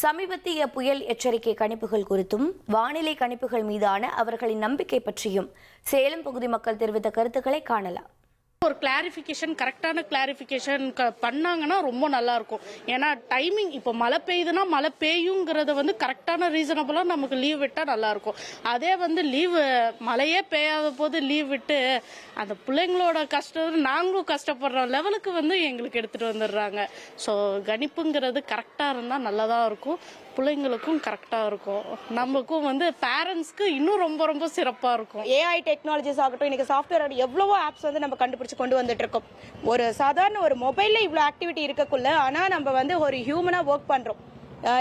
சமீபத்திய புயல் எச்சரிக்கை கணிப்புகள் குறித்தும் வானிலை கணிப்புகள் மீதான அவர்களின் நம்பிக்கை பற்றியும் சேலம் பகுதி மக்கள் தெரிவித்த கருத்துக்களை காணலாம். ஒரு கிளாரிஃபிகேஷன் கரெக்டான கிளாரிஃபிகேஷன் பண்ணாங்கன்னா ரொம்ப நல்லா இருக்கும். ஏன்னா டைமிங் இப்போ மழை பெய்யுதுன்னா மழை பெய்யுங்கிறத கரெக்டான ரீசனபிளாக நமக்கு லீவ் விட்டால் நல்லா இருக்கும். அதே லீவு மழையே பெய்யாத போது லீவ் விட்டு அந்த பிள்ளைங்களோட கஷ்டம் நாங்களும் கஷ்டப்படுற லெவலுக்கு எங்களுக்கு எடுத்துட்டு வந்துடுறாங்க. ஸோ கணிப்புங்கிறது கரெக்டாக இருந்தால் நல்லதாக இருக்கும், பிள்ளைங்களுக்கும் கரெக்டாக இருக்கும், நமக்கும் பேரண்ட்ஸ்க்கு இன்னும் ரொம்ப ரொம்ப சிறப்பாக இருக்கும். ஏஐ டெக்னாலஜிஸ் ஆகட்டும், இன்னைக்கு சாஃப்ட்வேர் எவ்வளவோ ஆப்ஸ் நம்ம கண்டுபிடிச்சு கொண்டு வந்துட்டு இருக்கோம். ஒரு சாதாரண ஒரு மொபைல்ல இவ்வளோ ஆக்டிவிட்டி இருக்கக்குள்ள ஆனால் நம்ம ஒரு ஹியூமனா ஒர்க் பண்றோம்.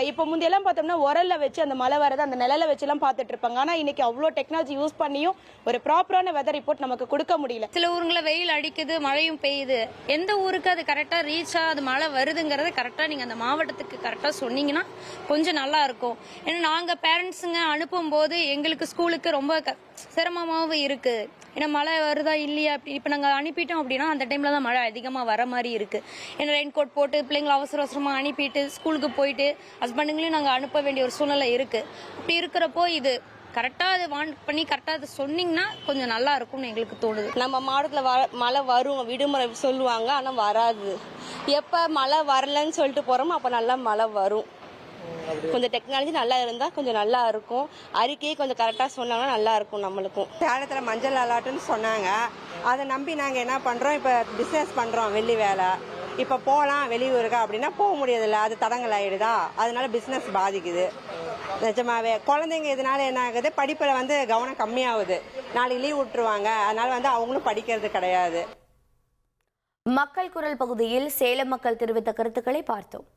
இப்போ முந்தையெல்லாம் பார்த்தோம்னா உரல்ல வச்சு அந்த மழை வரது அந்த நிழல வச்சுலாம் பார்த்துட்டு இருப்பாங்க. ஆனால் இன்னைக்கு அவ்வளோ டெக்னாலஜி யூஸ் பண்ணியும் ஒரு ப்ராப்பரான வெதர் ரிப்போர்ட் நமக்கு கொடுக்க முடியல. சில ஊருங்களில் வெயில் அடிக்குது, மழையும் பெய்யுது. எந்த ஊருக்கு அது கரெக்டாக ரீச் ஆகுது, மழை வருதுங்கிறத கரெக்டாக நீங்கள் அந்த மாவட்டத்துக்கு கரெக்டாக சொன்னீங்கன்னா கொஞ்சம் நல்லா இருக்கும். ஏன்னா நாங்கள் பேரண்ட்ஸுங்க அனுப்பும் போது எங்களுக்கு ஸ்கூலுக்கு ரொம்ப சிரமமாகவும் இருக்கு. ஏன்னா மழை வருதா இல்லையா, அப்படி இப்போ நாங்கள் அனுப்பிட்டோம் அப்படின்னா அந்த டைமில் தான் மழை அதிகமாக வர மாதிரி இருக்கு. ஏன்னா ரெயின் கோட் போட்டு பிள்ளைங்களை அவசர அவசரமாக அனுப்பிட்டு ஸ்கூலுக்கு போயிட்டு ஹஸ்பண்டுங்களையும் நாங்கள் அனுப்ப வேண்டிய ஒரு சூழ்நிலை இருக்கு. அப்படி இருக்கிறப்போ இது கரெக்டாக அது வான் பண்ணி கரெக்டாக அது சொன்னீங்கன்னா கொஞ்சம் நல்லா இருக்கும்னு எங்களுக்கு தோணுது. நம்ம மாவட்டத்தில் மழை வரும், விடுமுறை சொல்லுவாங்க, ஆனால் வராது. எப்போ மழை வரலன்னு சொல்லிட்டு போகிறோமோ அப்போ நல்லா மழை வரும். கொஞ்சம் டெக்னாலஜி நல்லா இருந்தால் கொஞ்சம் நல்லா இருக்கும். அறிக்கையை கொஞ்சம் கரெக்டாக சொன்னாங்கன்னா நல்லா இருக்கும் நம்மளுக்கும். சேலத்தில் மஞ்சள் அலாட்டுன்னு சொன்னாங்க, அதை நம்பி நாங்கள் என்ன பண்ணுறோம், இப்போ பிஸ்னஸ் பண்ணுறோம், வெள்ளி வேலை. இப்போ போகலாம் வெளியூருக்கா அப்படின்னா போக முடியதில்லை, அது தடங்கள் ஆகிடுதா, அதனால பிஸ்னஸ் பாதிக்குது. நிஜமாவே குழந்தைங்க இதனால என்ன ஆகுது, படிப்பில் கவனம் கம்மியாகுது. நாளைக்கு லீவ் விட்டுருவாங்க, அதனால அவங்களும் படிக்கிறது கிடையாது. மக்கள் குரல் பகுதியில் சேலம் மக்கள் தெரிவித்த கருத்துக்களை பார்த்தோம்.